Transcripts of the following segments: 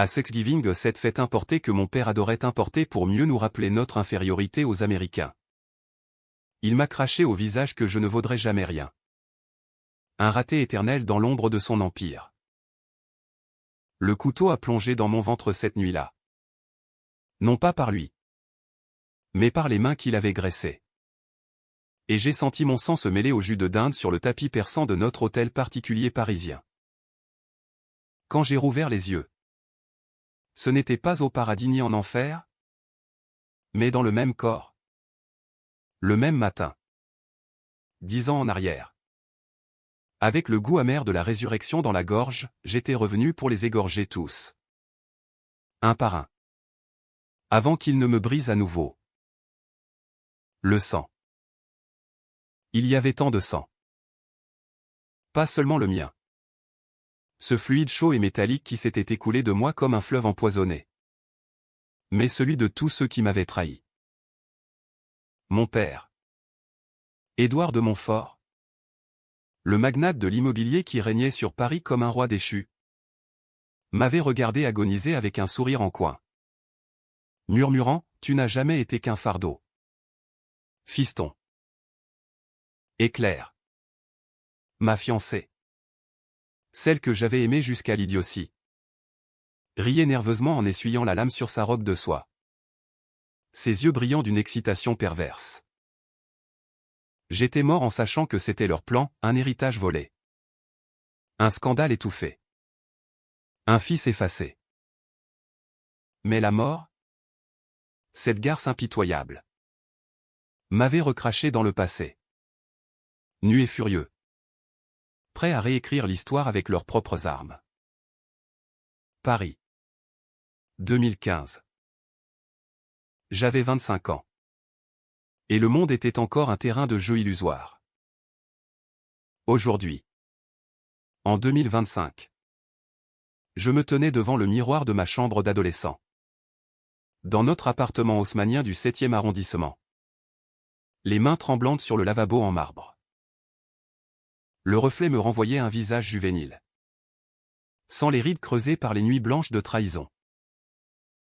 À Thanksgiving, cette fête importée que mon père adorait importer pour mieux nous rappeler notre infériorité aux Américains. Il m'a craché au visage que je ne vaudrais jamais rien. Un raté éternel dans l'ombre de son empire. Le couteau a plongé dans mon ventre cette nuit-là. Non pas par lui, mais par les mains qu'il avait graissées. Et j'ai senti mon sang se mêler au jus de dinde sur le tapis perçant de notre hôtel particulier parisien. Quand j'ai rouvert les yeux, ce n'était pas au paradis ni en enfer, mais dans le même corps. Le même matin. 10 ans en arrière. Avec le goût amer de la résurrection dans la gorge, j'étais revenu pour les égorger tous. Un par un. Avant qu'ils ne me brisent à nouveau. Le sang. Il y avait tant de sang. Pas seulement le mien. Ce fluide chaud et métallique qui s'était écoulé de moi comme un fleuve empoisonné. Mais celui de tous ceux qui m'avaient trahi. Mon père. Édouard de Montfort. Le magnate de l'immobilier qui régnait sur Paris comme un roi déchu. M'avait regardé agoniser avec un sourire en coin. Murmurant, tu n'as jamais été qu'un fardeau. Fiston. Éclair. Ma fiancée. Celle que j'avais aimée jusqu'à l'idiotie. Riait nerveusement en essuyant la lame sur sa robe de soie. Ses yeux brillants d'une excitation perverse. J'étais mort en sachant que c'était leur plan, un héritage volé. Un scandale étouffé. Un fils effacé. Mais la mort, cette garce impitoyable, m'avait recraché dans le passé. Nu et furieux. Prêts à réécrire l'histoire avec leurs propres armes. Paris. 2015. J'avais 25 ans. Et le monde était encore un terrain de jeu illusoire. Aujourd'hui. En 2025. Je me tenais devant le miroir de ma chambre d'adolescent. Dans notre appartement haussmannien du 7e arrondissement. Les mains tremblantes sur le lavabo en marbre. Le reflet me renvoyait un visage juvénile. Sans les rides creusées par les nuits blanches de trahison.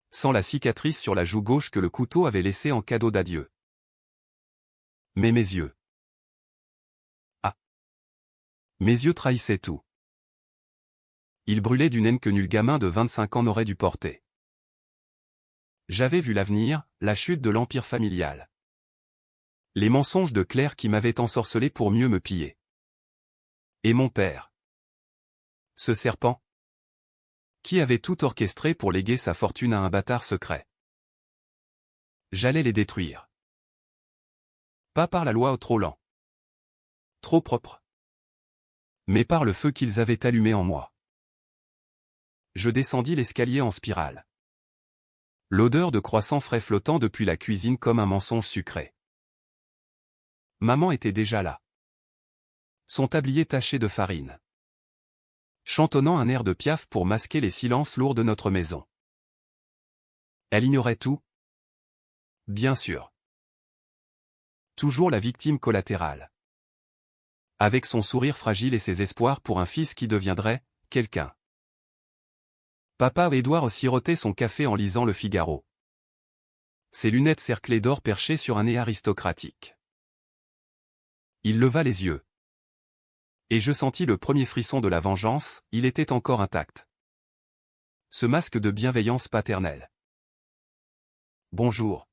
Sans la cicatrice sur la joue gauche que le couteau avait laissée en cadeau d'adieu. Mais mes yeux. Ah. Mes yeux trahissaient tout. Ils brûlaient d'une haine que nul gamin de 25 ans n'aurait dû porter. J'avais vu l'avenir, la chute de l'empire familial. Les mensonges de Claire qui m'avaient ensorcelé pour mieux me piller. Et mon père. Ce serpent. Qui avait tout orchestré pour léguer sa fortune à un bâtard secret. J'allais les détruire. Pas par la loi au trop lent. Trop propre. Mais par le feu qu'ils avaient allumé en moi. Je descendis l'escalier en spirale. L'odeur de croissant frais flottant depuis la cuisine comme un mensonge sucré. Maman était déjà là. Son tablier taché de farine. Chantonnant un air de Piaf pour masquer les silences lourds de notre maison. Elle ignorait tout. Bien sûr. Toujours la victime collatérale. Avec son sourire fragile et ses espoirs pour un fils qui deviendrait quelqu'un. Papa Édouard sirotait son café en lisant Le Figaro. Ses lunettes cerclées d'or perchées sur un nez aristocratique. Il leva les yeux. Et je sentis le premier frisson de la vengeance, il était encore intact. Ce masque de bienveillance paternelle. Bonjour.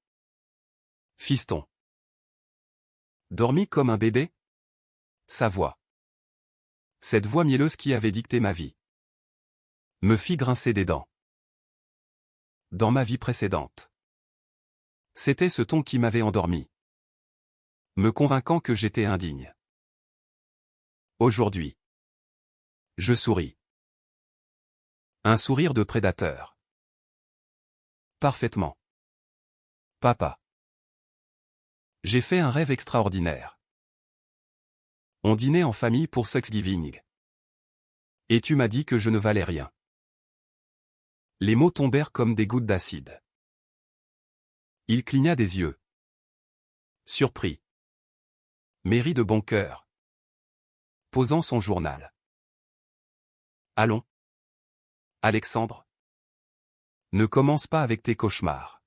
Fiston. Dormi comme un bébé? Sa voix. Cette voix mielleuse qui avait dicté ma vie. Me fit grincer des dents. Dans ma vie précédente. C'était ce ton qui m'avait endormi. Me convainquant que j'étais indigne. Aujourd'hui. Je souris. Un sourire de prédateur. Parfaitement. Papa. J'ai fait un rêve extraordinaire. On dînait en famille pour Thanksgiving. Et tu m'as dit que je ne valais rien. Les mots tombèrent comme des gouttes d'acide. Il cligna des yeux. Surpris. Mais rit de bon cœur. Posant son journal. Allons. Alexandre. Ne commence pas avec tes cauchemars.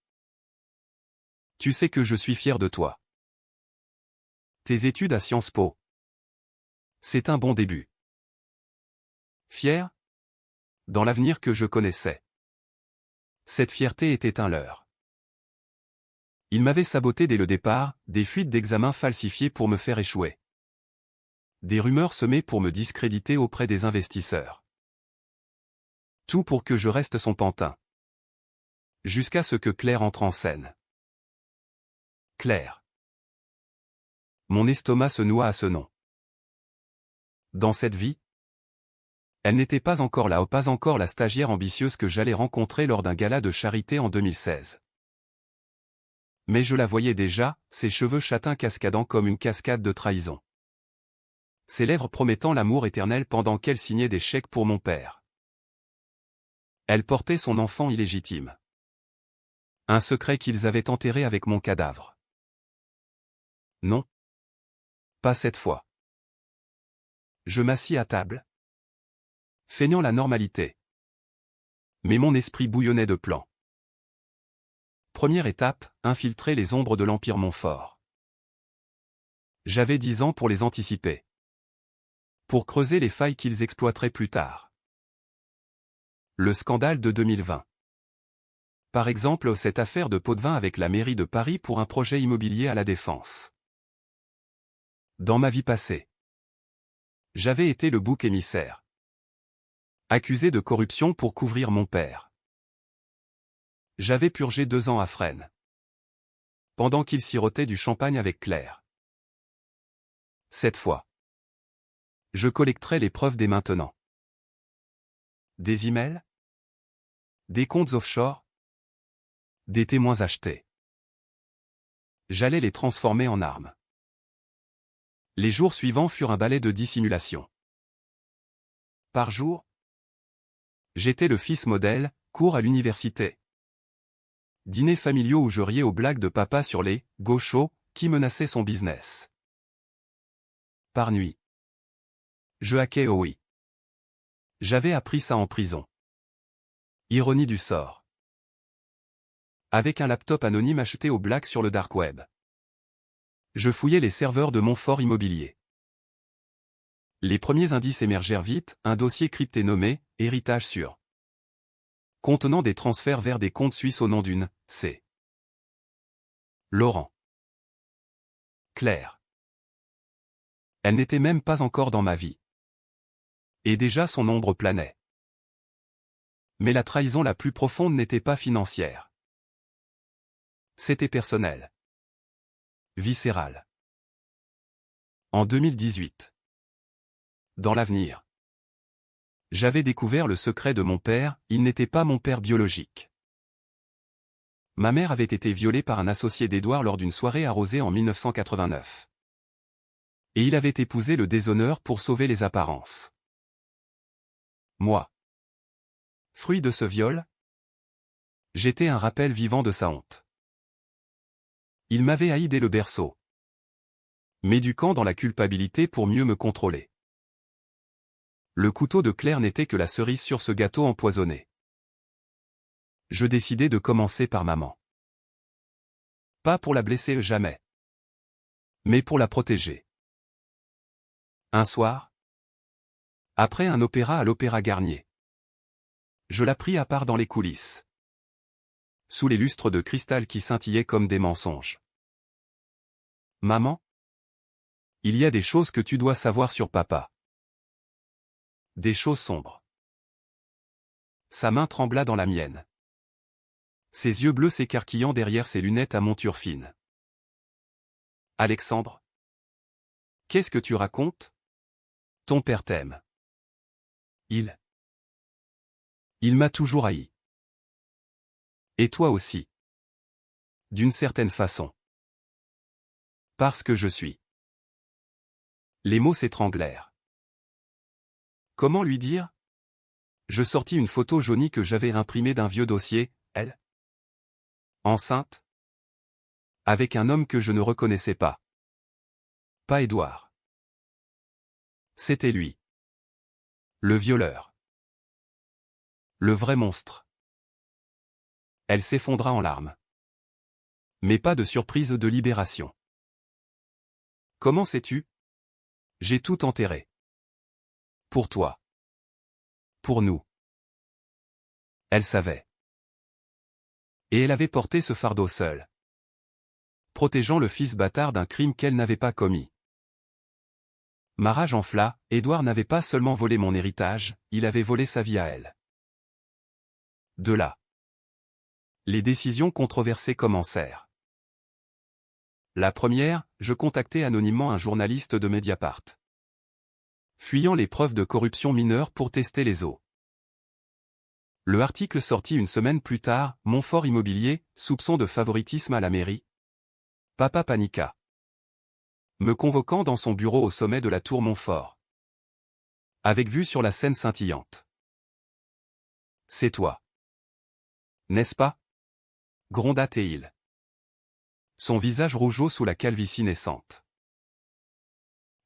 Tu sais que je suis fier de toi. Tes études à Sciences Po. C'est un bon début. Fier? Dans l'avenir que je connaissais. Cette fierté était un leurre. Il m'avait saboté dès le départ, des fuites d'examens falsifiées pour me faire échouer. Des rumeurs semées pour me discréditer auprès des investisseurs. Tout pour que je reste son pantin. Jusqu'à ce que Claire entre en scène. Claire. Mon estomac se noie à ce nom. Dans cette vie, elle n'était pas encore là, pas encore la stagiaire ambitieuse que j'allais rencontrer lors d'un gala de charité en 2016. Mais je la voyais déjà, ses cheveux châtains cascadant comme une cascade de trahison. Ses lèvres promettant l'amour éternel pendant qu'elle signait des chèques pour mon père. Elle portait son enfant illégitime. Un secret qu'ils avaient enterré avec mon cadavre. Non. Pas cette fois. Je m'assis à table, feignant la normalité. Mais mon esprit bouillonnait de plans. Première étape, infiltrer les ombres de l'Empire Montfort. J'avais 10 ans pour les anticiper. Pour creuser les failles qu'ils exploiteraient plus tard. Le scandale de 2020. Par exemple, cette affaire de pot de vin avec la mairie de Paris pour un projet immobilier à la Défense. Dans ma vie passée, j'avais été le bouc émissaire. Accusé de corruption pour couvrir mon père. J'avais purgé 2 ans à Fresnes. Pendant qu'il sirotait du champagne avec Claire. Cette fois, je collecterai les preuves dès maintenant. Des emails? Des comptes offshore? Des témoins achetés. J'allais les transformer en armes. Les jours suivants furent un balai de dissimulation. Par jour, j'étais le fils modèle, cours à l'université. Dîners familiaux où je riais aux blagues de papa sur les « gauchos » qui menaçaient son business. Par nuit. Je hackais OI. J'avais appris ça en prison. Ironie du sort. Avec un laptop anonyme acheté au black sur le dark web. Je fouillais les serveurs de Montfort Immobilier. Les premiers indices émergèrent vite, un dossier crypté nommé « Héritage sûr », contenant des transferts vers des comptes suisses au nom d'une « C. Laurent. » Claire. Elle n'était même pas encore dans ma vie. Et déjà son ombre planait. Mais la trahison la plus profonde n'était pas financière. C'était personnel. Viscéral. En 2018. Dans l'avenir. J'avais découvert le secret de mon père, il n'était pas mon père biologique. Ma mère avait été violée par un associé d'Édouard lors d'une soirée arrosée en 1989. Et il avait épousé le déshonneur pour sauver les apparences. Moi. Fruit de ce viol, j'étais un rappel vivant de sa honte. Il m'avait haï dès le berceau. M'éduquant dans la culpabilité pour mieux me contrôler. Le couteau de Claire n'était que la cerise sur ce gâteau empoisonné. Je décidai de commencer par maman. Pas pour la blesser jamais. Mais pour la protéger. Un soir, après un opéra à l'Opéra Garnier, je la pris à part dans les coulisses. Sous les lustres de cristal qui scintillaient comme des mensonges. Maman, il y a des choses que tu dois savoir sur papa. Des choses sombres. Sa main trembla dans la mienne. Ses yeux bleus s'écarquillant derrière ses lunettes à monture fine. Alexandre, qu'est-ce que tu racontes? Ton père t'aime. Il m'a toujours haï. Et toi aussi. D'une certaine façon. Parce que je suis. Les mots s'étranglèrent. Comment lui dire? Je sortis une photo jaunie que j'avais imprimée d'un vieux dossier, elle. Enceinte. Avec un homme que je ne reconnaissais pas. Pas Édouard. C'était lui. Le violeur. Le vrai monstre. Elle s'effondra en larmes. Mais pas de surprise de libération. Comment sais-tu? J'ai tout enterré. Pour toi. Pour nous. Elle savait. Et elle avait porté ce fardeau seule. Protégeant le fils bâtard d'un crime qu'elle n'avait pas commis. Ma rage enfla, Édouard n'avait pas seulement volé mon héritage, il avait volé sa vie à elle. De là. Les décisions controversées commencèrent. La première, je contactai anonymement un journaliste de Mediapart. Fuyant les preuves de corruption mineure pour tester les eaux. Le article sortit une semaine plus tard, Montfort Immobilier, soupçon de favoritisme à la mairie. Papa paniqua. Me convoquant dans son bureau au sommet de la tour Montfort. Avec vue sur la Seine scintillante. C'est toi. N'est-ce pas? Gronda Théil. Son visage rougeau sous la calvitie naissante.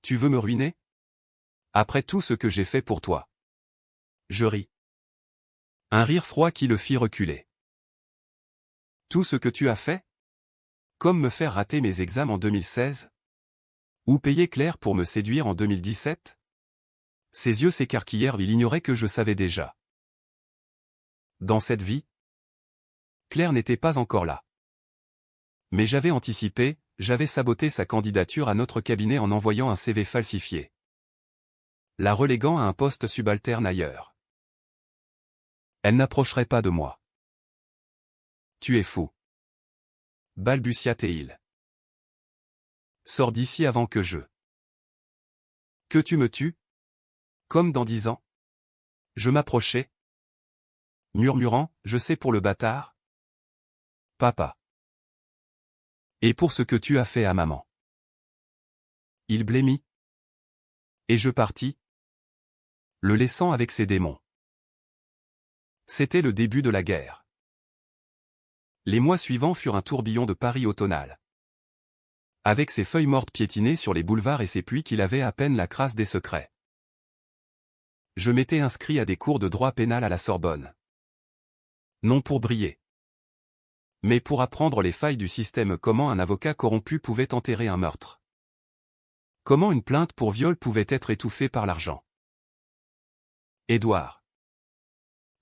Tu veux me ruiner? Après tout ce que j'ai fait pour toi. Je ris. Un rire froid qui le fit reculer. Tout ce que tu as fait? Comme me faire rater mes examens en 2016? Ou payer Claire pour me séduire en 2017? Ses yeux s'écarquillèrent, il ignorait que je savais déjà. Dans cette vie, Claire n'était pas encore là. Mais j'avais anticipé, j'avais saboté sa candidature à notre cabinet en envoyant un CV falsifié. La reléguant à un poste subalterne ailleurs. Elle n'approcherait pas de moi. Tu es fou. Balbutia Théil. Sors d'ici avant que je... Que tu me tues? Comme dans 10 ans? Je m'approchai. Murmurant, je sais pour le bâtard. Papa. Et pour ce que tu as fait à maman. Il blêmit. Et je partis. Le laissant avec ses démons. C'était le début de la guerre. Les mois suivants furent un tourbillon de Paris automnal. Avec ses feuilles mortes piétinées sur les boulevards et ses pluies qu'il avait à peine la crasse des secrets. Je m'étais inscrit à des cours de droit pénal à la Sorbonne. Non pour briller. Mais pour apprendre les failles du système, comment un avocat corrompu pouvait enterrer un meurtre. Comment une plainte pour viol pouvait être étouffée par l'argent. Édouard,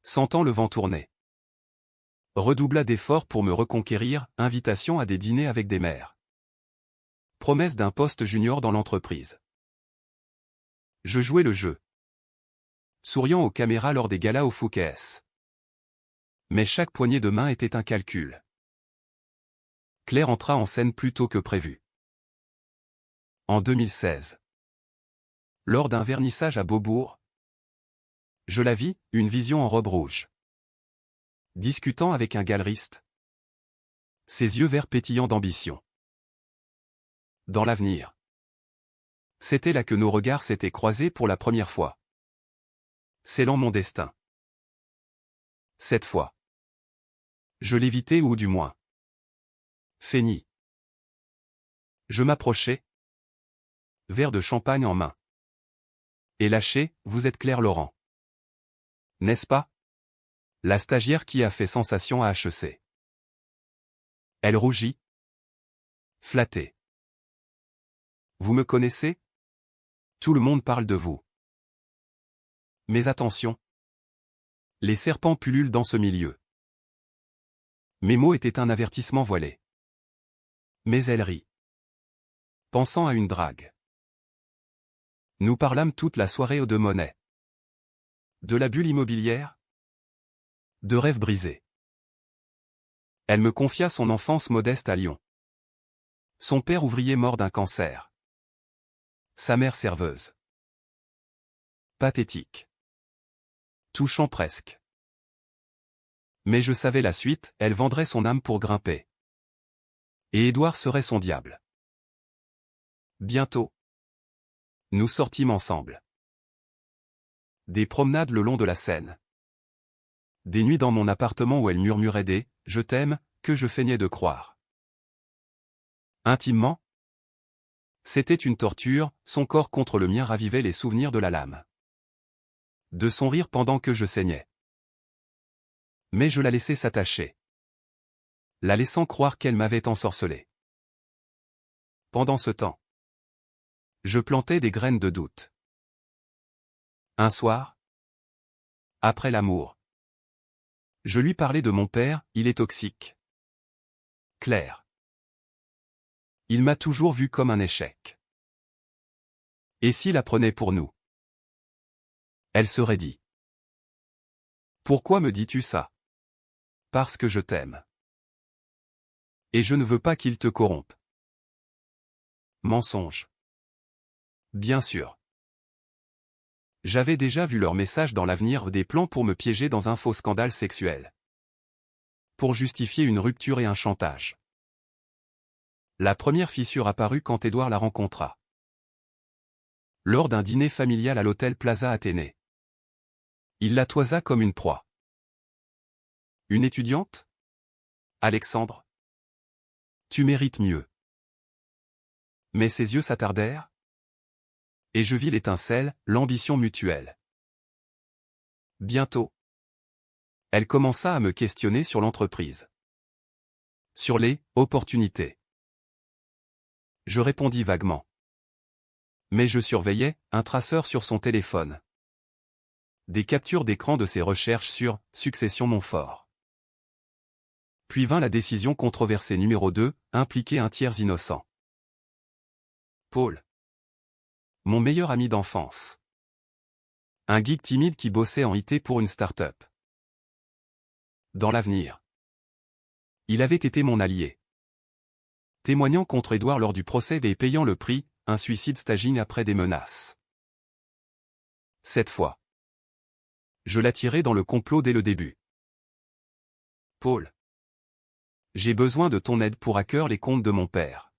sentant le vent tourner, redoubla d'efforts pour me reconquérir, invitation à des dîners avec des maires. Promesse d'un poste junior dans l'entreprise. Je jouais le jeu. Souriant aux caméras lors des galas au Fouquet's. Mais chaque poignée de main était un calcul. Claire entra en scène plus tôt que prévu. En 2016. Lors d'un vernissage à Beaubourg, je la vis, une vision en robe rouge. Discutant avec un galeriste. Ses yeux verts pétillants d'ambition. Dans l'avenir. C'était là que nos regards s'étaient croisés pour la première fois. Scellant mon destin. Cette fois. Je l'évitais ou du moins. Feignis. Je m'approchai. Verre de champagne en main. Et lâché, vous êtes Claire Laurent. N'est-ce pas? La stagiaire qui a fait sensation à HEC. Elle rougit. Flattée. Vous me connaissez? Tout le monde parle de vous. Mais attention. Les serpents pullulent dans ce milieu. Mes mots étaient un avertissement voilé. Mais elle rit. Pensant à une drague. Nous parlâmes toute la soirée aux deux monnaies. De la bulle immobilière? De rêves brisés. Elle me confia son enfance modeste à Lyon. Son père ouvrier mort d'un cancer. Sa mère serveuse. Pathétique. Touchant presque. Mais je savais la suite, elle vendrait son âme pour grimper. Et Édouard serait son diable. Bientôt. Nous sortîmes ensemble. Des promenades le long de la Seine. Des nuits dans mon appartement où elle murmurait des « je t'aime » que je feignais de croire. Intimement. C'était une torture, son corps contre le mien ravivait les souvenirs de la lame. De son rire pendant que je saignais. Mais je la laissais s'attacher. la laissant croire qu'elle m'avait ensorcelé. Pendant ce temps, je plantais des graines de doute. Un soir, après l'amour, je lui parlais de mon père, il est toxique. Claire. Il m'a toujours vu comme un échec. Et s'il apprenait pour nous? Elle serait dit. Pourquoi me dis-tu ça? Parce que je t'aime. Et je ne veux pas qu'il te corrompe. Mensonge. Bien sûr. J'avais déjà vu leur message dans l'avenir, des plans pour me piéger dans un faux scandale sexuel. Pour justifier une rupture et un chantage. La première fissure apparut quand Édouard la rencontra. Lors d'un dîner familial à l'hôtel Plaza Athénée. Il la toisa comme une proie. Une étudiante? Alexandre? Tu mérites mieux. Mais ses yeux s'attardèrent. Et je vis l'étincelle, l'ambition mutuelle. Bientôt, elle commença à me questionner sur l'entreprise. Sur les opportunités. Je répondis vaguement. Mais je surveillais, un traceur sur son téléphone. Des captures d'écran de ses recherches sur « Succession Montfort ». Puis vint la décision controversée numéro 2, impliquer un tiers innocent. Paul. Mon meilleur ami d'enfance. Un geek timide qui bossait en IT pour une start-up. Dans l'avenir. Il avait été mon allié. Témoignant contre Édouard lors du procès et payant le prix, un suicide staging après des menaces. Cette fois, je l'attirai dans le complot dès le début. Paul. J'ai besoin de ton aide pour hacker les comptes de mon père.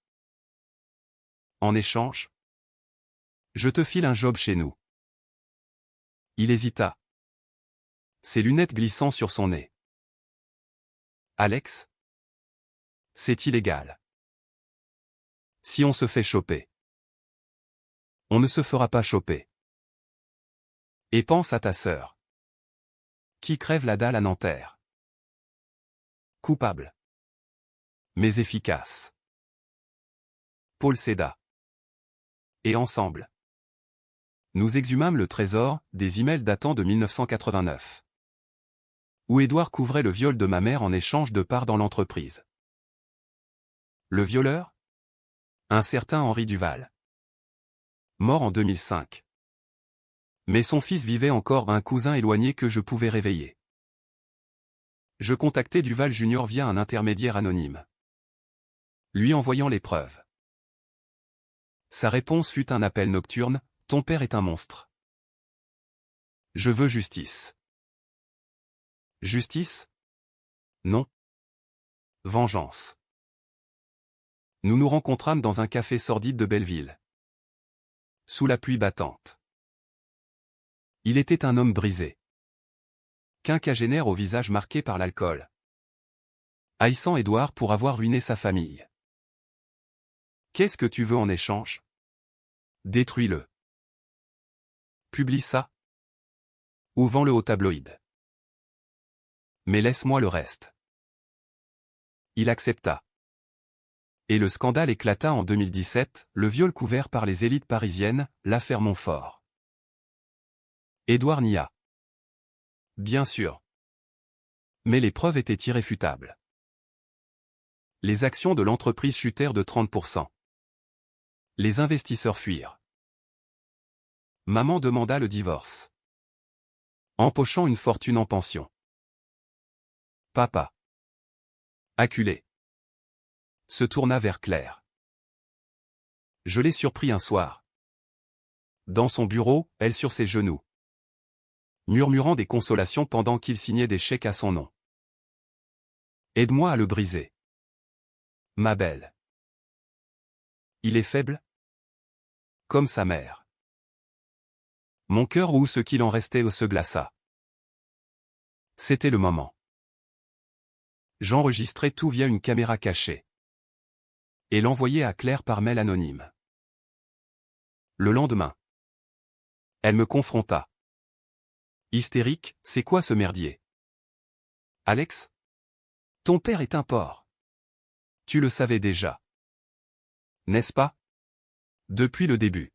En échange, je te file un job chez nous. Il hésita. Ses lunettes glissant sur son nez. Alex? C'est illégal. Si on se fait choper. On ne se fera pas choper. Et pense à ta sœur. Qui crève la dalle à Nanterre. Coupable. Mais efficace. Paul céda. Et ensemble, nous exhumâmes le trésor, des emails datant de 1989. Où Édouard couvrait le viol de ma mère en échange de parts dans l'entreprise. Le violeur? Un certain Henri Duval. Mort en 2005. Mais son fils vivait encore, un cousin éloigné que je pouvais réveiller. Je contactai Duval Junior via un intermédiaire anonyme. Lui envoyant les preuves. Sa réponse fut un appel nocturne, « Ton père est un monstre. Je veux justice. » Justice? Non. Vengeance. Nous nous rencontrâmes dans un café sordide de Belleville. Sous la pluie battante. Il était un homme brisé. Quinquagénaire au visage marqué par l'alcool. Haïssant Édouard pour avoir ruiné sa famille. Qu'est-ce que tu veux en échange? Détruis-le. Publie ça. Ou vends-le au tabloïd. Mais laisse-moi le reste. Il accepta. Et le scandale éclata en 2017, le viol couvert par les élites parisiennes, l'affaire Montfort. Édouard nia. Bien sûr. Mais les preuves étaient irréfutables. Les actions de l'entreprise chutèrent de 30%. Les investisseurs fuirent. Maman demanda le divorce. Empochant une fortune en pension. Papa. Acculé. Se tourna vers Claire. Je l'ai surpris un soir. Dans son bureau, elle sur ses genoux. Murmurant des consolations pendant qu'il signait des chèques à son nom. Aide-moi à le briser. Ma belle. Il est faible? Comme sa mère. Mon cœur ou ce qu'il en restait se glaça. C'était le moment. J'enregistrai tout via une caméra cachée. Et l'envoyai à Claire par mail anonyme. Le lendemain. Elle me confronta. Hystérique, c'est quoi ce merdier? Alex? Ton père est un porc. Tu le savais déjà. N'est-ce pas? Depuis le début.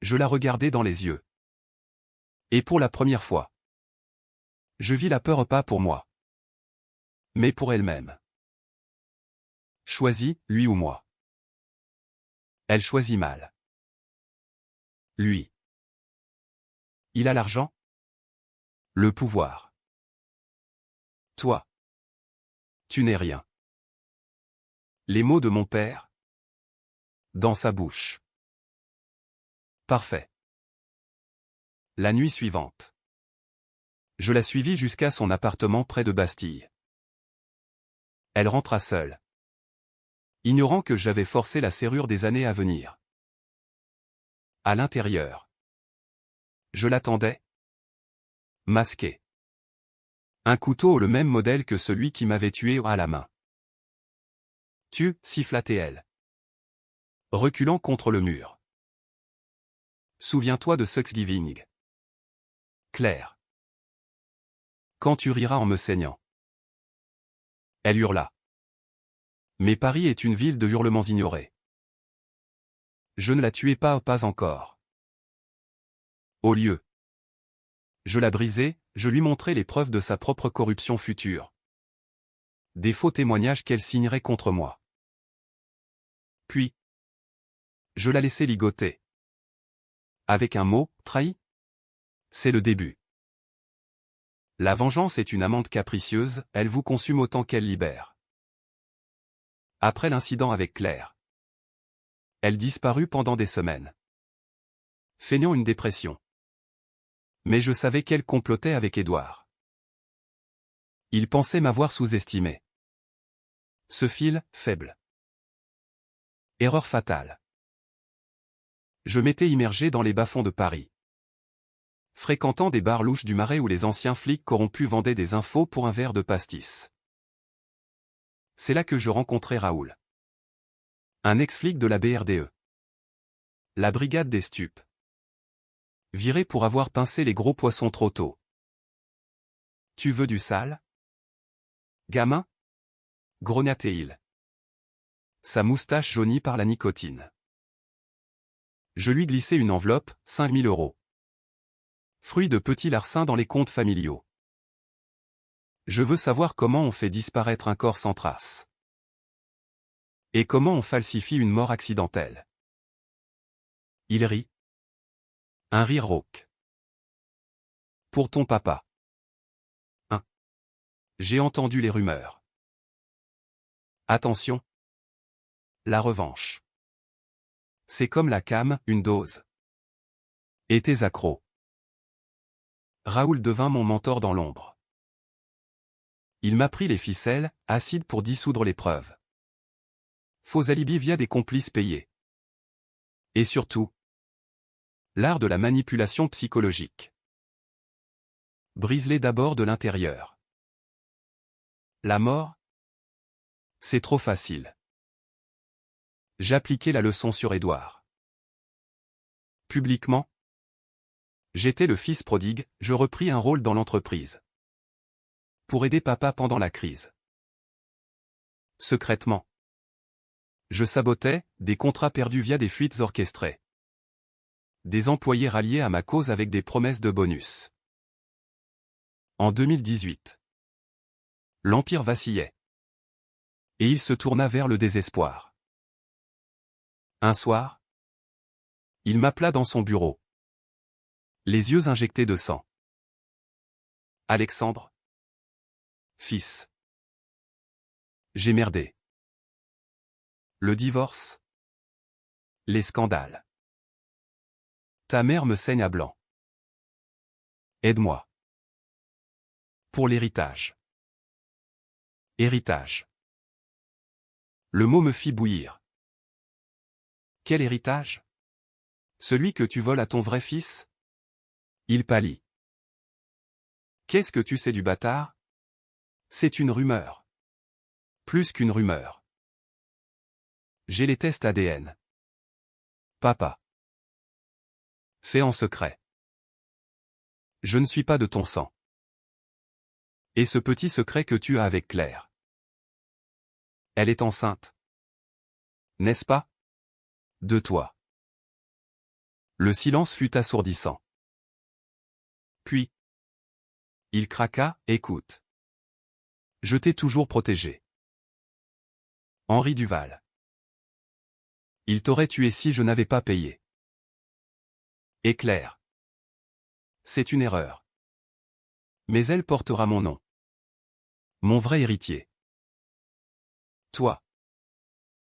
Je la regardais dans les yeux. Et pour la première fois, je vis la peur pas pour moi, mais pour elle-même. Choisis, lui ou moi. Elle choisit mal. Lui. Il a l'argent? Le pouvoir. Toi. Tu n'es rien. Les mots de mon père. Dans sa bouche. Parfait. La nuit suivante. Je la suivis jusqu'à son appartement près de Bastille. Elle rentra seule. Ignorant que j'avais forcé la serrure des années à venir. À l'intérieur. Je l'attendais. Masqué. Un couteau le même modèle que celui qui m'avait tué à la main. Tu, siffla-t-elle. Reculant contre le mur. Souviens-toi de Thanksgiving. Claire. Quand tu riras en me saignant. Elle hurla. Mais Paris est une ville de hurlements ignorés. Je ne la tuais pas encore. Au lieu. Je la brisai, je lui montrai les preuves de sa propre corruption future. Des faux témoignages qu'elle signerait contre moi. Puis. Je la laissai ligoter. Avec un mot, trahi? C'est le début. La vengeance est une amante capricieuse, elle vous consume autant qu'elle libère. Après l'incident avec Claire. Elle disparut pendant des semaines. Feignant une dépression. Mais je savais qu'elle complotait avec Édouard. Il pensait m'avoir sous-estimé. Ce fil, faible. Erreur fatale. Je m'étais immergé dans les bas-fonds de Paris. Fréquentant des bars louches du Marais où les anciens flics corrompus vendaient des infos pour un verre de pastis. C'est là que je rencontrai Raoul. Un ex-flic de la BRDE. La brigade des stupes. Viré pour avoir pincé les gros poissons trop tôt. Tu veux du sale? Gamin? Grognatait-il. Sa moustache jaunie par la nicotine. Je lui glissai une enveloppe, 5000 €. Fruit de petits larcins dans les comptes familiaux. Je veux savoir comment on fait disparaître un corps sans trace. Et comment on falsifie une mort accidentelle. Il rit. Un rire rauque. Pour ton papa. J'ai entendu les rumeurs. Attention. La revanche. C'est comme la cam, une dose. Et tes accros. Raoul devint mon mentor dans l'ombre. Il m'apprit les ficelles, acide pour dissoudre les preuves. Faux alibis via des complices payés. Et surtout, l'art de la manipulation psychologique. Brise-les d'abord de l'intérieur. La mort? C'est trop facile. J'appliquai la leçon sur Édouard. Publiquement. J'étais le fils prodigue, je repris un rôle dans l'entreprise. Pour aider papa pendant la crise. Secrètement. Je sabotais, des contrats perdus via des fuites orchestrées. Des employés ralliés à ma cause avec des promesses de bonus. En 2018. L'Empire vacillait. Et il se tourna vers le désespoir. Un soir, il m'appela dans son bureau. Les yeux injectés de sang. Alexandre. Fils. J'ai merdé. Le divorce. Les scandales. Ta mère me saigne à blanc. Aide-moi. Pour l'héritage. Héritage. Le mot me fit bouillir. Quel héritage? Celui que tu voles à ton vrai fils? Il pâlit. Qu'est-ce que tu sais du bâtard? C'est une rumeur. Plus qu'une rumeur. J'ai les tests ADN. Papa. Fait en secret. Je ne suis pas de ton sang. Et ce petit secret que tu as avec Claire. Elle est enceinte. N'est-ce pas? De toi. Le silence fut assourdissant. Puis, il craqua, écoute. Je t'ai toujours protégé. Henri Duval. Il t'aurait tué si je n'avais pas payé. Éclair. C'est une erreur. Mais elle portera mon nom. Mon vrai héritier. Toi.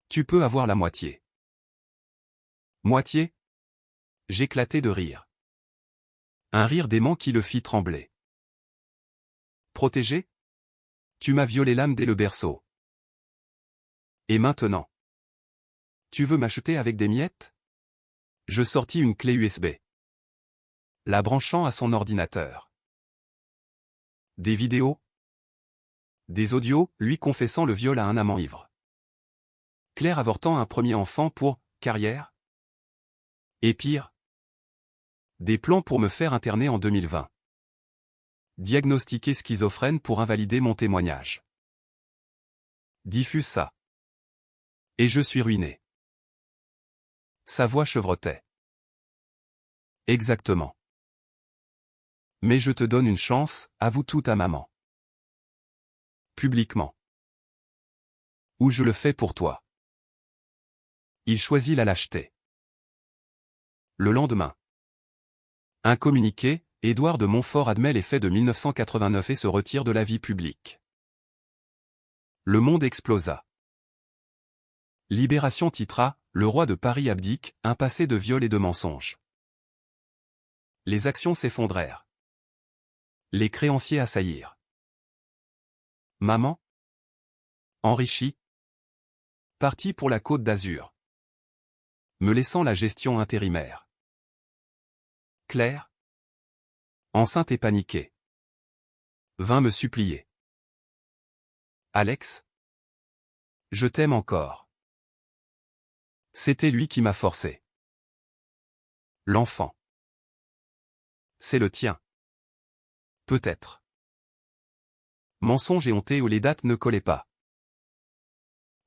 Tu peux avoir la moitié. Moitié? J'éclatai de rire. Un rire dément qui le fit trembler. Protégé? Tu m'as violé l'âme dès le berceau. Et maintenant? Tu veux m'acheter avec des miettes? Je sortis une clé USB. La branchant à son ordinateur. Des vidéos? Des audios, lui confessant le viol à un amant ivre. Claire avortant un premier enfant pour carrière? Et pire? Des plans pour me faire interner en 2020. Diagnostiqué schizophrène pour invalider mon témoignage. Diffuse ça. Et je suis ruiné. Sa voix chevrotait. Exactement. Mais je te donne une chance, avoue tout à maman. Publiquement. Ou je le fais pour toi. Il choisit la lâcheté. Le lendemain. Un communiqué, Édouard de Montfort admet les faits de 1989 et se retire de la vie publique. Le monde explosa. Libération titra, le roi de Paris abdique, un passé de viol et de mensonges. Les actions s'effondrèrent. Les créanciers assaillirent. Maman? Enrichi? Parti pour la Côte d'Azur. Me laissant la gestion intérimaire. Claire? Enceinte et paniquée. Vint me supplier. Alex? Je t'aime encore. C'était lui qui m'a forcé. L'enfant. C'est le tien. Peut-être. Mensonge et honte où les dates ne collaient pas.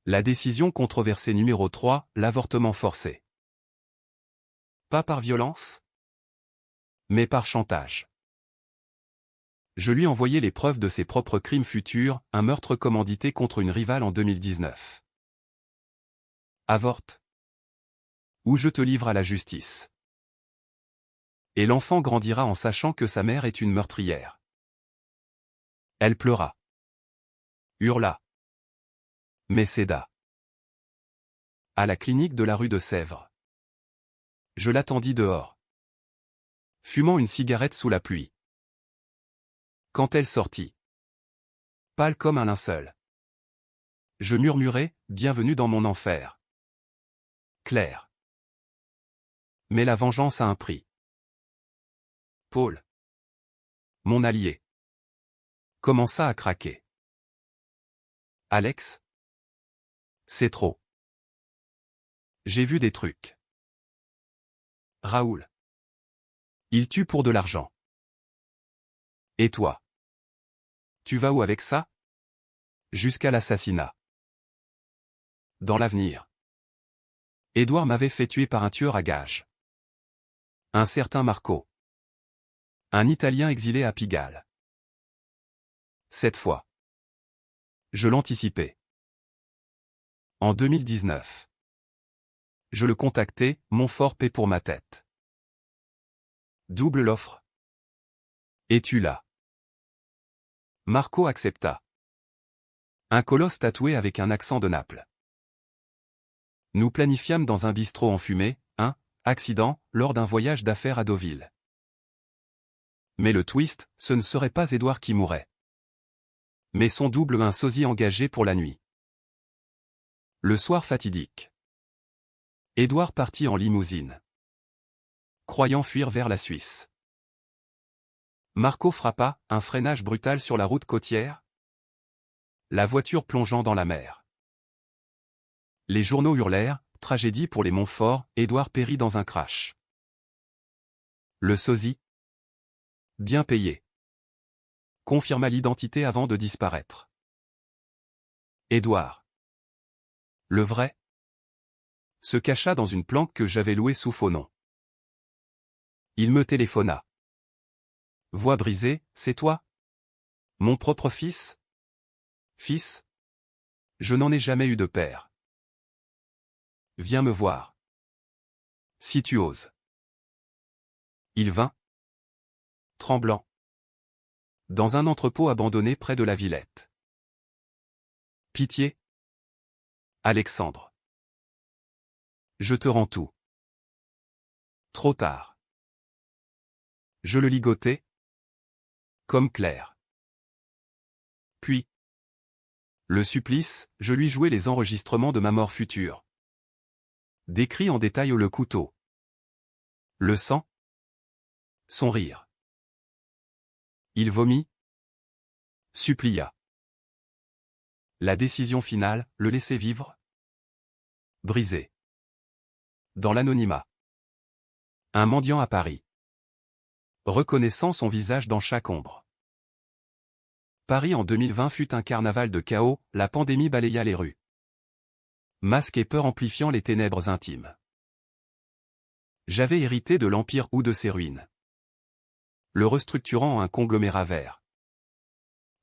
La décision controversée numéro 3, l'avortement forcé. Pas par violence, mais par chantage. Je lui envoyai les preuves de ses propres crimes futurs, un meurtre commandité contre une rivale en 2019. Avorte. Ou je te livre à la justice. Et l'enfant grandira en sachant que sa mère est une meurtrière. Elle pleura. Hurla. Mais céda. À la clinique de la rue de Sèvres. Je l'attendis dehors. Fumant une cigarette sous la pluie. Quand elle sortit. Pâle comme un linceul. Je murmurai, bienvenue dans mon enfer. Claire. Mais la vengeance a un prix. Paul. Mon allié. Commença à craquer. Alex? C'est trop. J'ai vu des trucs. Raoul. Il tue pour de l'argent. Et toi? Tu vas où avec ça? Jusqu'à l'assassinat. Dans l'avenir. Édouard m'avait fait tuer par un tueur à gages. Un certain Marco. Un Italien exilé à Pigalle. Cette fois. Je l'anticipais. En 2019. Je le contactais, Montfort paie pour ma tête. Double l'offre. Es-tu là? Marco accepta. Un colosse tatoué avec un accent de Naples. Nous planifiâmes dans un bistrot enfumé, un accident, lors d'un voyage d'affaires à Deauville. Mais le twist, ce ne serait pas Édouard qui mourrait. Mais son double, un sosie engagé pour la nuit. Le soir fatidique. Édouard partit en limousine. Croyant fuir vers la Suisse. Marco frappa, un freinage brutal sur la route côtière. La voiture plongeant dans la mer. Les journaux hurlèrent, tragédie pour les Montfort, Édouard périt dans un crash. Le sosie. Bien payé. Confirma l'identité avant de disparaître. Édouard. Le vrai se cacha dans une planque que j'avais louée sous faux nom. Il me téléphona. Voix brisée, c'est toi? Mon propre fils? Fils? Je n'en ai jamais eu de père. Viens me voir. Si tu oses. Il vint. Tremblant. Dans un entrepôt abandonné près de la Villette. Pitié. Alexandre. Je te rends tout. Trop tard. Je le ligotai. Comme Claire. Puis. Le supplice, je lui jouai les enregistrements de ma mort future. Décrit en détail le couteau. Le sang. Son rire. Il vomit. Supplia. La décision finale, le laisser vivre. Brisé. Dans l'anonymat. Un mendiant à Paris. Reconnaissant son visage dans chaque ombre. Paris en 2020 fut un carnaval de chaos, la pandémie balaya les rues. Masque et peur amplifiant les ténèbres intimes. J'avais hérité de l'Empire ou de ses ruines. Le restructurant en un conglomérat vert.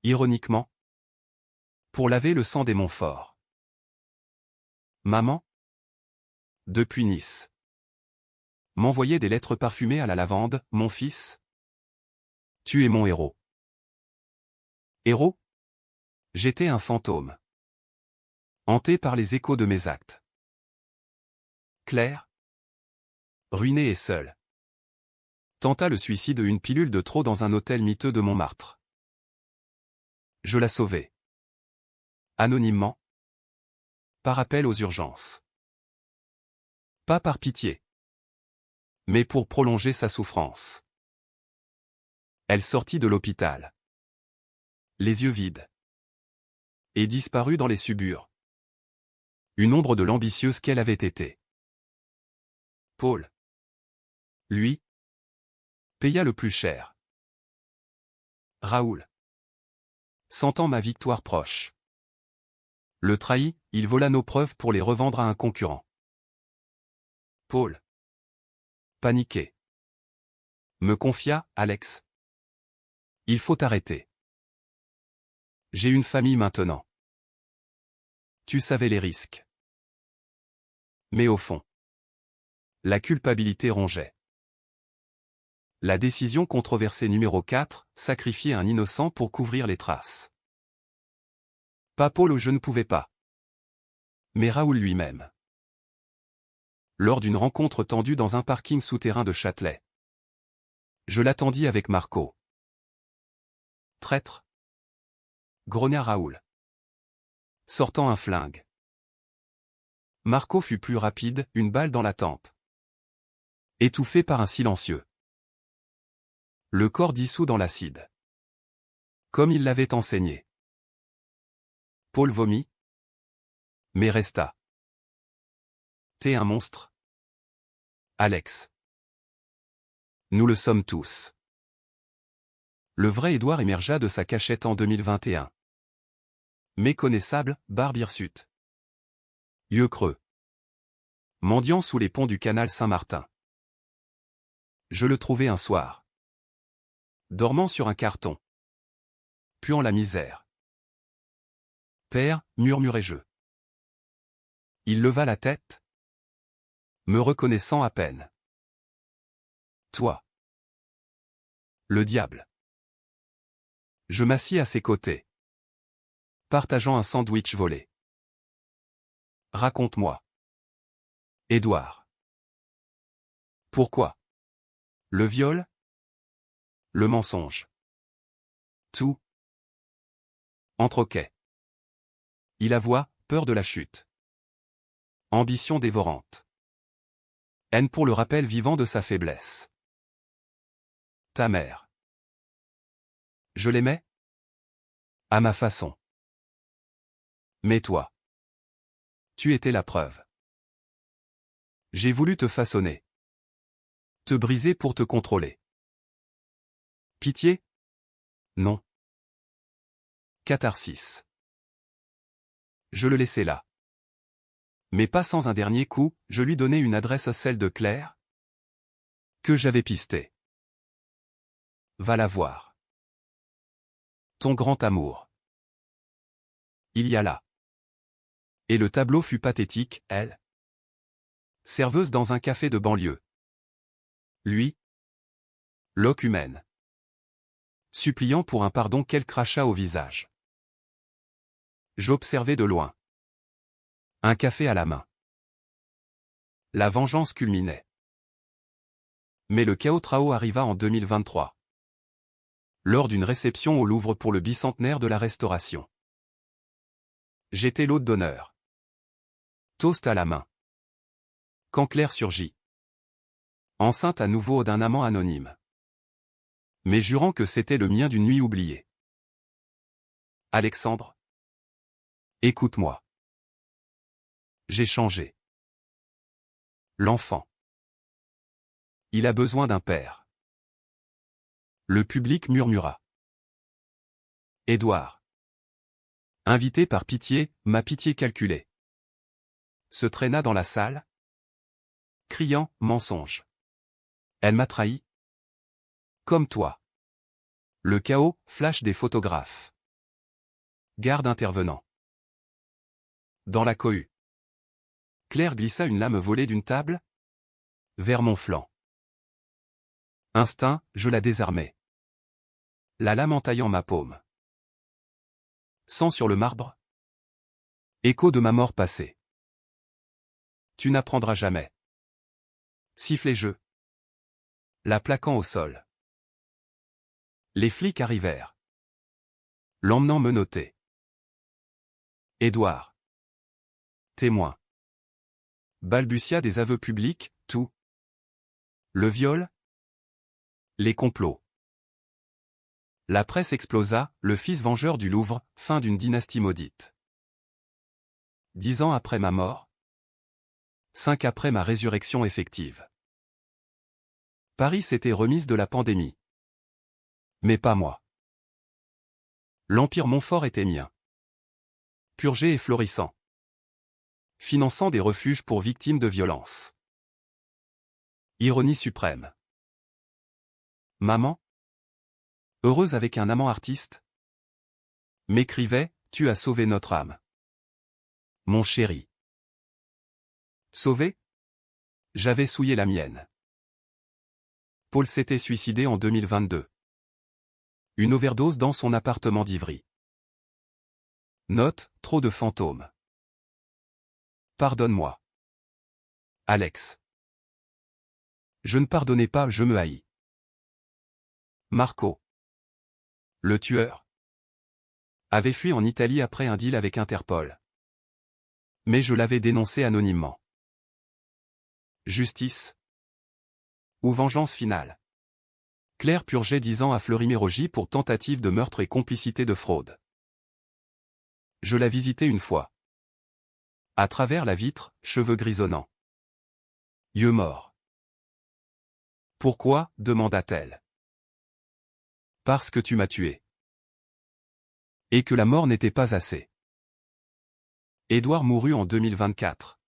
Ironiquement. Pour laver le sang des Montfort. Maman. Depuis Nice. M'envoyait des lettres parfumées à la lavande, mon fils. Tu es mon héros. Héros? J'étais un fantôme. Hanté par les échos de mes actes. Claire? Ruinée et seule. Tenta le suicide une pilule de trop dans un hôtel miteux de Montmartre. Je la sauvai. Anonymement. Par appel aux urgences. Pas par pitié. Mais pour prolonger sa souffrance. Elle sortit de l'hôpital. Les yeux vides. Et disparut dans les suburbes. Une ombre de l'ambitieuse qu'elle avait été. Paul. Lui. Paya le plus cher. Raoul. Sentant ma victoire proche. Le trahit, il vola nos preuves pour les revendre à un concurrent. Paul. Paniqué. Me confia, Alex. Il faut arrêter. J'ai une famille maintenant. Tu savais les risques. Mais au fond. La culpabilité rongeait. La décision controversée numéro 4, sacrifier un innocent pour couvrir les traces. Pas Paul, je ne pouvais pas. Mais Raoul lui-même. Lors d'une rencontre tendue dans un parking souterrain de Châtelet. Je l'attendis avec Marco. Traître. Grogna Raoul. Sortant un flingue. Marco fut plus rapide, une balle dans la tempe. Étouffé par un silencieux. Le corps dissous dans l'acide. Comme il l'avait enseigné. Paul vomit. Mais resta. T'es un monstre. Alex. Nous le sommes tous. Le vrai Édouard émergea de sa cachette en 2021. Méconnaissable, barbe hirsute. Yeux creux. Mendiant sous les ponts du canal Saint-Martin. Je le trouvai un soir. Dormant sur un carton. Puant la misère. Père, murmurai-je. Il leva la tête. Me reconnaissant à peine. Toi. Le diable. Je m'assis à ses côtés. Partageant un sandwich volé. Raconte-moi. Édouard. Pourquoi? Le viol? Le mensonge. Tout. Entrequet. Il avoua, peur de la chute. Ambition dévorante. Haine pour le rappel vivant de sa faiblesse. Ta mère. Je l'aimais? À ma façon. Mais toi. Tu étais la preuve. J'ai voulu te façonner. Te briser pour te contrôler. Pitié? Non. Catharsis. Je le laissais là. Mais pas sans un dernier coup, je lui donnai une adresse à celle de Claire, que j'avais pistée. Va la voir. Ton grand amour. Il y a là. Et le tableau fut pathétique, elle. Serveuse dans un café de banlieue. Lui. Locumène. Suppliant pour un pardon qu'elle cracha au visage. J'observais de loin. Un café à la main. La vengeance culminait. Mais le chaos Trao arriva en 2023. Lors d'une réception au Louvre pour le bicentenaire de la Restauration. J'étais l'hôte d'honneur. Toast à la main. Quand Claire surgit. Enceinte à nouveau d'un amant anonyme. Mais jurant que c'était le mien d'une nuit oubliée. Alexandre. Écoute-moi. J'ai changé. L'enfant. Il a besoin d'un père. Le public murmura. Édouard. Invité par Pitié, ma pitié calculée. Se traîna dans la salle. Criant, mensonge. Elle m'a trahi. Comme toi. Le chaos, flash des photographes. Garde intervenant. Dans la cohue. Claire glissa une lame volée d'une table. Vers mon flanc. Instinct, je la désarmai. La lame entaillant ma paume. Sang sur le marbre. Écho de ma mort passée. Tu n'apprendras jamais. Sifflai-je. La plaquant au sol. Les flics arrivèrent. L'emmenant menotté. Édouard. Témoin. Balbutia des aveux publics, tout. Le viol. Les complots. La presse explosa, le fils vengeur du Louvre, fin d'une dynastie maudite. 10 ans après ma mort. 5 après ma résurrection effective. Paris s'était remise de la pandémie. Mais pas moi. L'Empire Montfort était mien. Purgé et florissant. Finançant des refuges pour victimes de violences. Ironie suprême. Maman. Heureuse avec un amant artiste. M'écrivait, tu as sauvé notre âme. Mon chéri. Sauvé? J'avais souillé la mienne. Paul s'était suicidé en 2022. Une overdose dans son appartement d'Ivry. Note, trop de fantômes. Pardonne-moi. Alex. Je ne pardonnais pas, je me haïs. Marco. Le tueur. Avait fui en Italie après un deal avec Interpol. Mais je l'avais dénoncé anonymement. Justice. Ou vengeance finale. Claire purgeait 10 ans à Fleury-Mérogis pour tentative de meurtre et complicité de fraude. Je la visitais une fois. À travers la vitre, cheveux grisonnants. Yeux morts. Pourquoi, demanda-t-elle. Parce que tu m'as tué. Et que la mort n'était pas assez. Édouard mourut en 2024.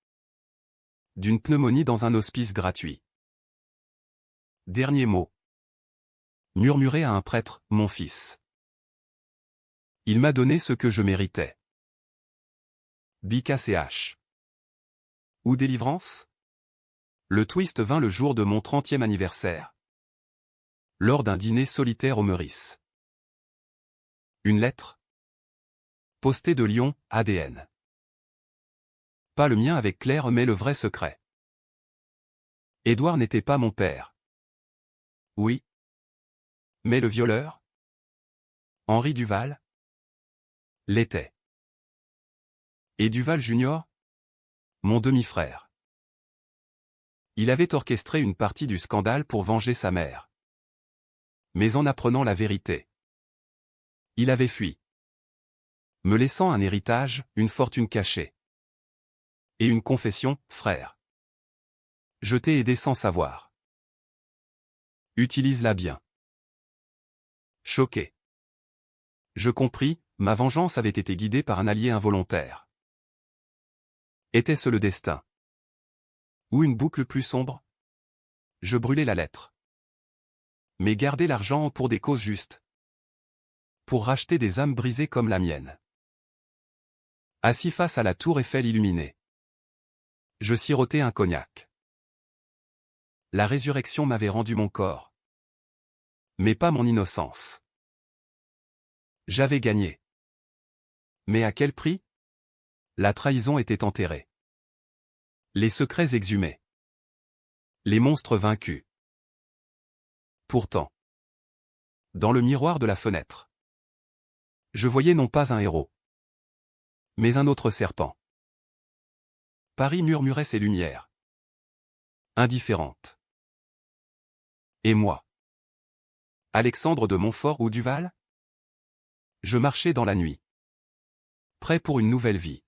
D'une pneumonie dans un hospice gratuit. Dernier mot. Murmurer à un prêtre, mon fils. Il m'a donné ce que je méritais. BKCH. Ou délivrance? Le twist vint le jour de mon 30e anniversaire. Lors d'un dîner solitaire au Meurice. Une lettre. Postée de Lyon, ADN. Pas le mien avec Claire mais le vrai secret. Édouard n'était pas mon père. Oui. Mais le violeur? Henri Duval? L'était. Et Duval Junior? Mon demi-frère. Il avait orchestré une partie du scandale pour venger sa mère. Mais en apprenant la vérité, il avait fui. Me laissant un héritage, une fortune cachée. Et une confession, frère. Je t'ai aidé sans savoir. Utilise-la bien. Choqué. Je compris, ma vengeance avait été guidée par un allié involontaire. Était-ce le destin? Ou une boucle plus sombre? Je brûlais la lettre. Mais garder l'argent pour des causes justes. Pour racheter des âmes brisées comme la mienne. Assis face à la tour Eiffel illuminée. Je sirotais un cognac. La résurrection m'avait rendu mon corps. Mais pas mon innocence. J'avais gagné. Mais à quel prix? La trahison était enterrée. Les secrets exhumés. Les monstres vaincus. Pourtant. Dans le miroir de la fenêtre. Je voyais non pas un héros. Mais un autre serpent. Paris murmurait ses lumières. Indifférente. Et moi? Alexandre de Montfort ou Duval? Je marchais dans la nuit. Prêt pour une nouvelle vie.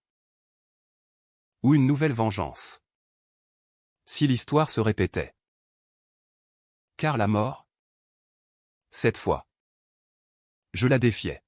Ou une nouvelle vengeance. Si l'histoire se répétait. Car la mort? Cette fois. Je la défiais.